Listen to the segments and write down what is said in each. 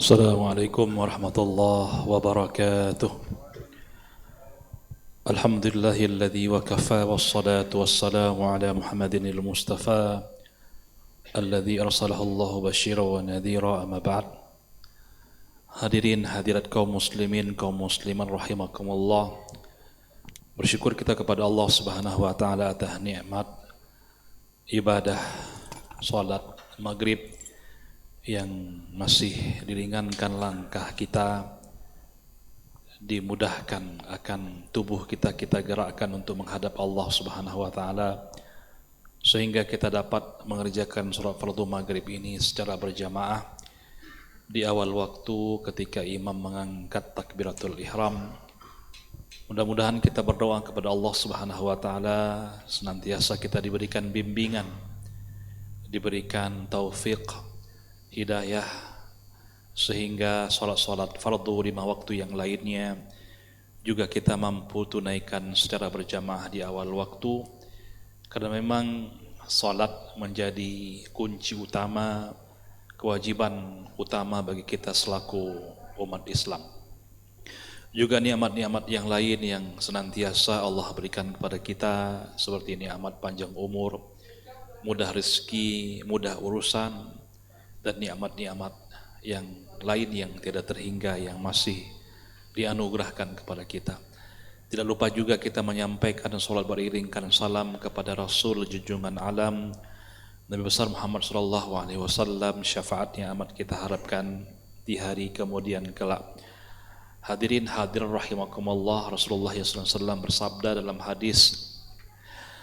Assalamualaikum warahmatullahi wabarakatuh. Alhamdulillahilladzi wa kafa wassalatu wassalamu ala Muhammadin al-Mustafa alladzi arsalahu Allahu basyiran wa nadhira, amma ba'd. Hadirin hadirat kaum muslimin, kaum musliman rahimakumullah. Bersyukur kita kepada Allah Subhanahu wa taala atas nikmat ibadah salat maghrib yang masih diringankan langkah kita, dimudahkan akan tubuh kita gerakkan untuk menghadap Allah Subhanahu wa taala, sehingga kita dapat mengerjakan salat fardu maghrib ini secara berjamaah di awal waktu ketika imam mengangkat takbiratul ihram. Mudah-mudahan kita berdoa kepada Allah Subhanahu wa taala senantiasa kita diberikan bimbingan, diberikan taufik, hidayah, sehingga sholat-sholat fardu 5 waktu yang lainnya juga kita mampu tunaikan secara berjamaah di awal waktu, karena memang sholat menjadi kunci utama, kewajiban utama bagi kita selaku umat Islam. Juga nikmat-nikmat yang lain yang senantiasa Allah berikan kepada kita, seperti nikmat panjang umur, mudah rezeki, mudah urusan, dan nikmat-nikmat yang lain yang tidak terhingga yang masih dianugerahkan kepada kita. Tidak lupa juga kita menyampaikan salat beriringkan salam kepada Rasul junjungan alam Nabi besar Muhammad sallallahu alaihi wasallam, syafaatnya amat kita harapkan di hari kemudian kelak. Hadirin hadirin rahimakumullah, Rasulullah sallallahu alaihi wasallam bersabda dalam hadis,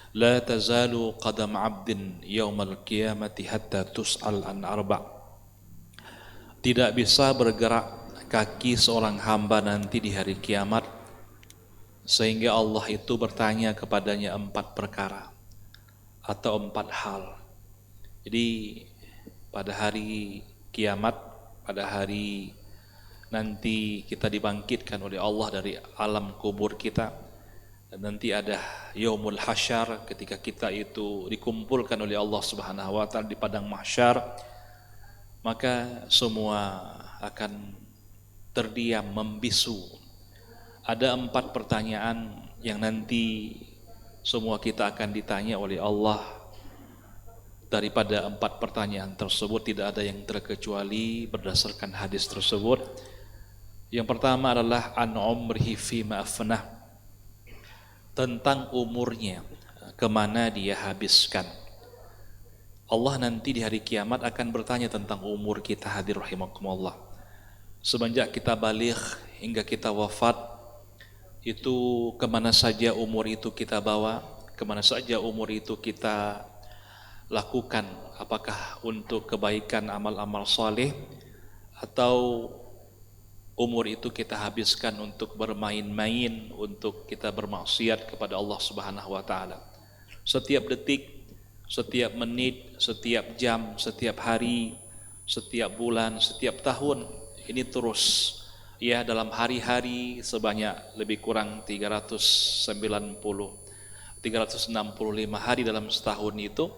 la tazalu qadam abdin yaumal qiyamati hatta tus'al an arba'. Tidak bisa bergerak kaki seorang hamba nanti di hari kiamat sehingga Allah itu bertanya kepadanya 4 perkara atau 4 hal. Jadi pada hari kiamat, pada hari nanti kita dibangkitkan oleh Allah dari alam kubur kita, dan nanti ada yaumul hasyar ketika kita itu dikumpulkan oleh Allah Subhanahu wa taala di padang mahsyar, maka semua akan terdiam, membisu. Ada 4 pertanyaan yang nanti semua kita akan ditanya oleh Allah. Daripada 4 pertanyaan tersebut tidak ada yang terkecuali berdasarkan hadis tersebut. Yang pertama adalah an umrihi fima afnah, tentang umurnya, kemana dia habiskan. Allah nanti di hari kiamat akan bertanya tentang umur kita, hadir rahimakumullah. Semenjak kita baligh hingga kita wafat, itu kemana saja umur itu kita bawa, kemana saja umur itu kita lakukan, apakah untuk kebaikan amal-amal saleh atau umur itu kita habiskan untuk bermain-main, untuk kita bermaksiat kepada Allah Subhanahu wa taala. Setiap detik, setiap menit, setiap jam, setiap hari, setiap bulan, setiap tahun, ini terus ya, dalam hari-hari sebanyak lebih kurang 365 hari dalam setahun itu,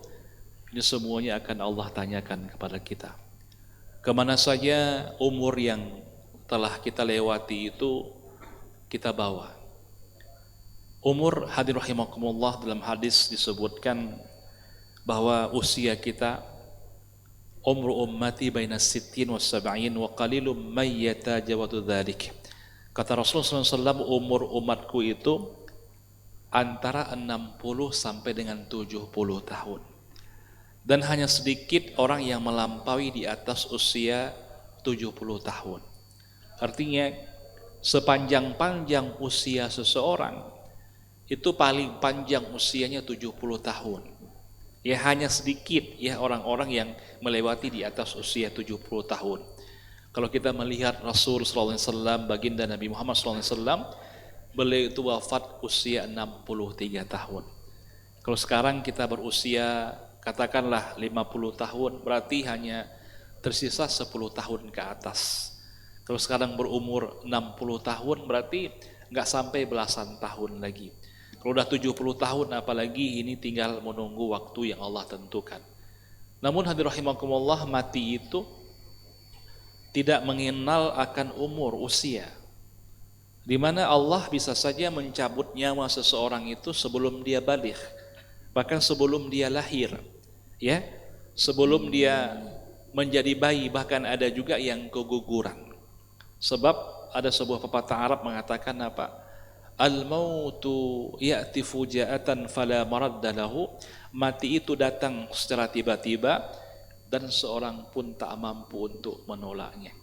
ini semuanya akan Allah tanyakan kepada kita. Kemana saja umur yang telah kita lewati itu kita bawa. Umur, hadir rahimakumullah, dalam hadis disebutkan bahwa usia kita, umru ummati baina sittin wa sab'in wa qalilum may yatajawadu dzalik. Kata Rasulullah SAW, umur umatku itu antara 60 sampai dengan 70 tahun. Dan hanya sedikit orang yang melampaui di atas usia 70 tahun. Artinya sepanjang-panjang usia seseorang itu paling panjang usianya 70 tahun. Ya, hanya sedikit ya orang-orang yang melewati di atas usia 70 tahun. Kalau kita melihat Rasul sallallahu alaihi wasallam, baginda Nabi Muhammad sallallahu alaihi wasallam, beliau itu wafat usia 63 tahun. Kalau sekarang kita berusia katakanlah 50 tahun, berarti hanya tersisa 10 tahun ke atas. Kalau sekarang berumur 60 tahun berarti nggak sampai belasan tahun lagi. Kalau udah 70 tahun apalagi, ini tinggal menunggu waktu yang Allah tentukan. Namun hadir rahimakumullah, mati itu tidak mengenal akan umur, usia, di mana Allah bisa saja mencabut nyawa seseorang itu sebelum dia baligh, bahkan sebelum dia lahir, ya, sebelum dia menjadi bayi, bahkan ada juga yang keguguran. Sebab ada sebuah pepatah Arab mengatakan apa? Al-mautu ya'ti fujaatan fala maradda lahu. Mati itu datang secara tiba-tiba dan seorang pun tak mampu untuk menolaknya.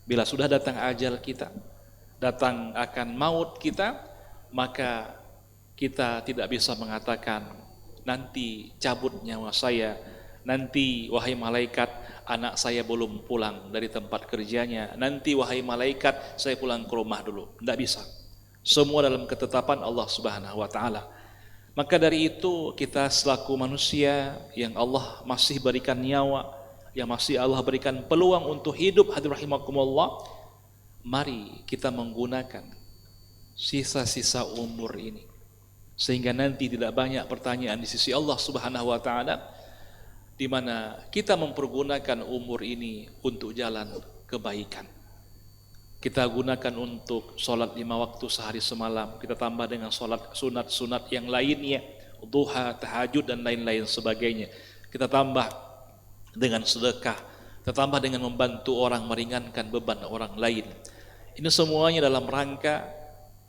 Bila sudah datang ajal kita, datang akan maut kita, maka kita tidak bisa mengatakan nanti cabut nyawa saya, nanti wahai malaikat anak saya belum pulang dari tempat kerjanya, nanti wahai malaikat saya pulang ke rumah dulu. Tidak bisa. Semua dalam ketetapan Allah Subhanahu wa taala. Maka dari itu kita selaku manusia yang Allah masih berikan nyawa, yang masih Allah berikan peluang untuk hidup, hadirin rahimakumullah, mari kita menggunakan sisa-sisa umur ini sehingga nanti tidak banyak pertanyaan di sisi Allah Subhanahu wa taala, di mana kita mempergunakan umur ini untuk jalan kebaikan. Kita gunakan untuk sholat 5 waktu sehari semalam, kita tambah dengan sholat sunat-sunat yang lainnya, duha, tahajud dan lain-lain sebagainya. Kita tambah dengan sedekah, kita tambah dengan membantu orang, meringankan beban orang lain. Ini semuanya dalam rangka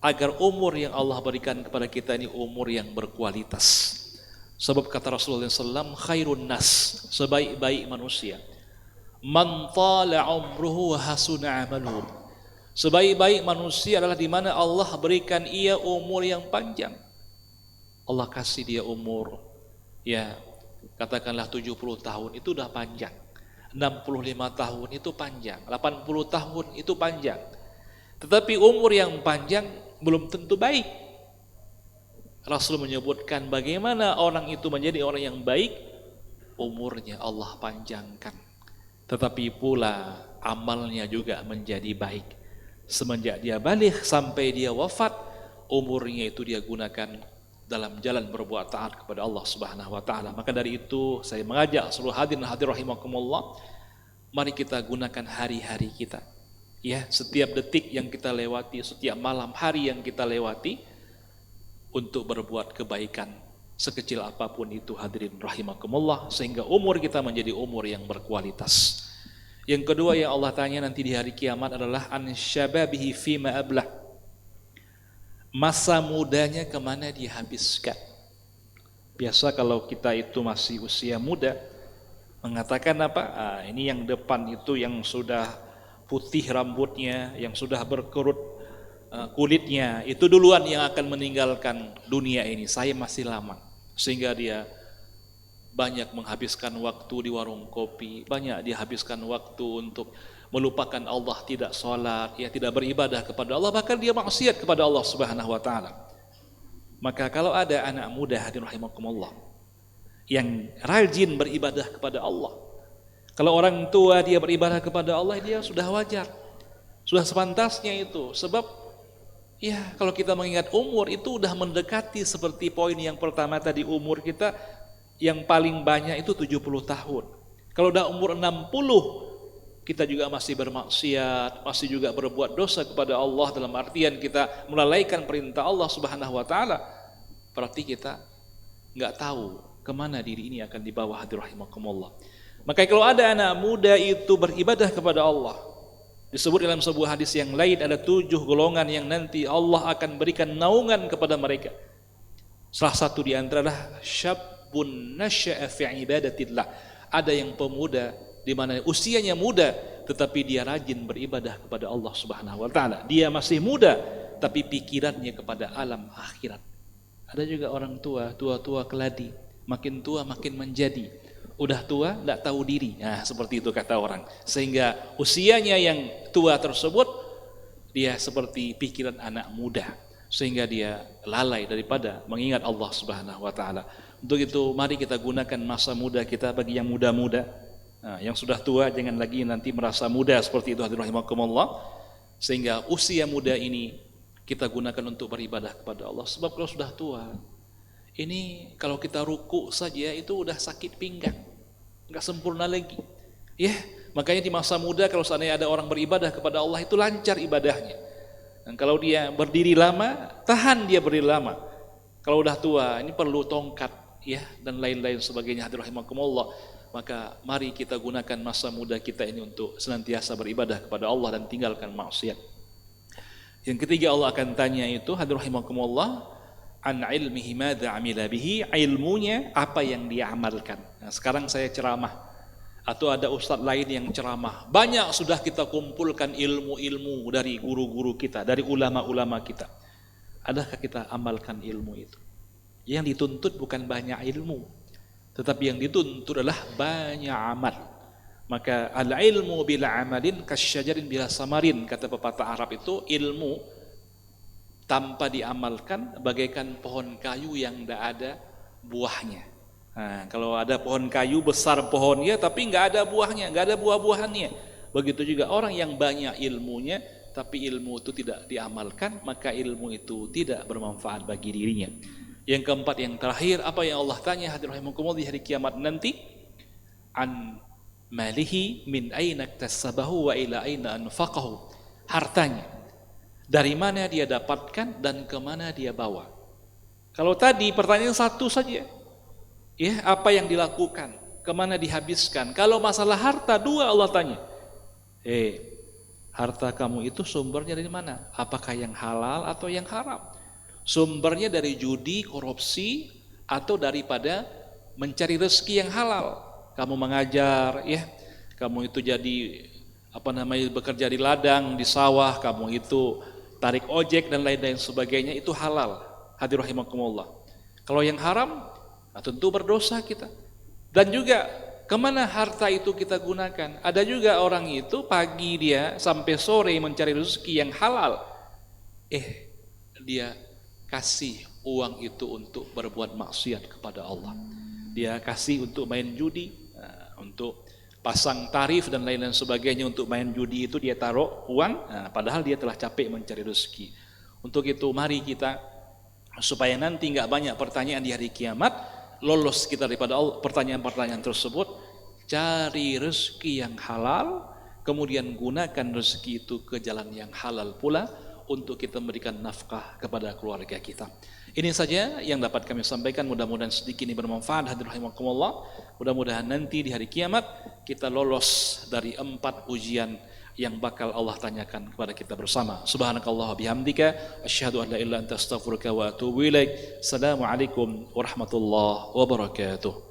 agar umur yang Allah berikan kepada kita ini umur yang berkualitas. Sebab kata Rasulullah SAW, khairun nas, sebaik-baik manusia, man tala umruhu wa hasuna amaluhu. Sebaik-baik manusia adalah di mana Allah berikan ia umur yang panjang. Allah kasih dia umur, ya katakanlah 70 tahun, itu udah panjang. 65 tahun itu panjang, 80 tahun itu panjang. Tetapi umur yang panjang belum tentu baik. Rasul menyebutkan bagaimana orang itu menjadi orang yang baik, umurnya Allah panjangkan. Tetapi pula amalnya juga menjadi baik. Semenjak dia baligh sampai dia wafat, umurnya itu dia gunakan dalam jalan berbuat taat kepada Allah Subhanahu wa taala. Maka dari itu saya mengajak seluruh hadirin rahimakumullah, mari kita gunakan hari-hari kita. Ya, setiap detik yang kita lewati, setiap malam hari yang kita lewati untuk berbuat kebaikan sekecil apapun itu, hadirin rahimakumullah, sehingga umur kita menjadi umur yang berkualitas. Yang kedua yang Allah tanya nanti di hari kiamat adalah an syababihi fima ablah. Masa mudanya kemana dihabiskan? Biasa kalau kita itu masih usia muda mengatakan apa? Ini yang depan itu yang sudah putih rambutnya, yang sudah berkerut kulitnya, itu duluan yang akan meninggalkan dunia ini. Saya masih lama. Sehingga dia banyak menghabiskan waktu di warung kopi, banyak dihabiskan waktu untuk melupakan Allah, tidak sholat, ya tidak beribadah kepada Allah, bahkan dia maksiat kepada Allah Subhanahu wa taala. Maka kalau ada anak muda hadirin rahimakumullah yang rajin beribadah kepada Allah, kalau orang tua dia beribadah kepada Allah, dia sudah wajar, sudah sepantasnya itu. Sebab ya kalau kita mengingat umur itu udah mendekati seperti poin yang pertama tadi, umur kita yang paling banyak itu 70 tahun. Kalau udah umur 60, kita juga masih bermaksiat, masih juga berbuat dosa kepada Allah, dalam artian kita melalaikan perintah Allah Subhanahu wa taala. Berarti kita enggak tahu kemana diri ini akan dibawa, hadirin rahimakumullah. Maka kalau ada anak muda itu beribadah kepada Allah, disebut dalam sebuah hadis yang lain ada 7 golongan yang nanti Allah akan berikan naungan kepada mereka. Salah satu di antara adalah syabun nasya'a fi ibadatillah. Ada yang pemuda di mana usianya muda tetapi dia rajin beribadah kepada Allah Subhanahu wa taala. Dia masih muda tapi pikirannya kepada alam akhirat. Ada juga orang tua keladi, makin tua makin menjadi. Udah tua enggak tahu diri. Nah, seperti itu kata orang. Sehingga usianya yang tua tersebut dia seperti pikiran anak muda, sehingga dia lalai daripada mengingat Allah Subhanahu wa taala. Untuk itu mari kita gunakan masa muda kita bagi yang muda-muda. Nah, yang sudah tua jangan lagi nanti merasa muda seperti itu, hadirin rahimakumullah. Sehingga usia muda ini kita gunakan untuk beribadah kepada Allah. Sebab kalau sudah tua, ini kalau kita ruku saja itu udah sakit pinggang, enggak sempurna lagi. Ya, Makanya di masa muda kalau seandainya ada orang beribadah kepada Allah itu lancar ibadahnya. Dan kalau dia berdiri lama, tahan dia berdiri lama. Kalau udah tua, ini perlu tongkat ya dan lain-lain sebagainya. Hadirin rahimakumullah. Maka mari kita gunakan masa muda kita ini untuk senantiasa beribadah kepada Allah dan tinggalkan maksiat. Yang ketiga Allah akan tanya itu, hadirin rahimakumullah, an ilmihi madza amila bihi, ilmunya apa yang dia amalkan. Nah, sekarang saya ceramah atau ada ustadz lain yang ceramah. Banyak sudah kita kumpulkan ilmu-ilmu dari guru-guru kita, dari ulama-ulama kita. Adakah kita amalkan ilmu itu? Yang dituntut bukan banyak ilmu, tetapi yang dituntut adalah banyak amal. Maka al-ilmu bila amalin kasyajarin bila samarin, kata pepatah Arab itu, ilmu tanpa diamalkan bagaikan pohon kayu yang tidak ada buahnya. Nah, kalau ada pohon kayu besar pohonnya tapi nggak ada buahnya, nggak ada buah-buahannya. Begitu juga orang yang banyak ilmunya tapi ilmu itu tidak diamalkan, maka ilmu itu tidak bermanfaat bagi dirinya. Yang keempat, yang terakhir, apa yang Allah tanya hadirin rahimakumullah di hari kiamat nanti? An malihi min aina iktasabahu wa ila aina anfaqahu. Hartanya, dari mana dia dapatkan dan kemana dia bawa. Kalau tadi pertanyaan satu saja, ya, apa yang dilakukan, kemana dihabiskan. Kalau masalah harta, dua Allah tanya. Harta kamu itu sumbernya dari mana? Apakah yang halal atau yang haram? Sumbernya dari judi, korupsi, atau daripada mencari rezeki yang halal. Kamu mengajar, ya, kamu itu jadi bekerja di ladang, di sawah, kamu itu tarik ojek dan lain-lain sebagainya, itu halal. Hadirin rahimakumullah. Kalau yang haram, nah tentu berdosa kita. Dan juga kemana harta itu kita gunakan? Ada juga orang itu pagi dia sampai sore mencari rezeki yang halal. Dia kasih uang itu untuk berbuat maksiat kepada Allah. Dia kasih untuk main judi, untuk pasang tarif dan lain-lain sebagainya. Untuk main judi itu dia taruh uang, padahal dia telah capek mencari rezeki. Untuk itu mari kita, supaya nanti nggak banyak pertanyaan di hari kiamat, lolos kita daripada Allah, pertanyaan-pertanyaan tersebut, cari rezeki yang halal, kemudian gunakan rezeki itu ke jalan yang halal pula untuk kita memberikan nafkah kepada keluarga kita. Ini saja yang dapat kami sampaikan, mudah-mudahan sedikit ini bermanfaat. Hadirin rahimakumullah, mudah-mudahan nanti di hari kiamat kita lolos dari 4 ujian yang bakal Allah tanyakan kepada kita bersama. Subhanakallah bihamdika asyhadu an la ilaha illa anta astaghfiruka wa atubu ilaik. Assalamualaikum warahmatullahi wabarakatuh.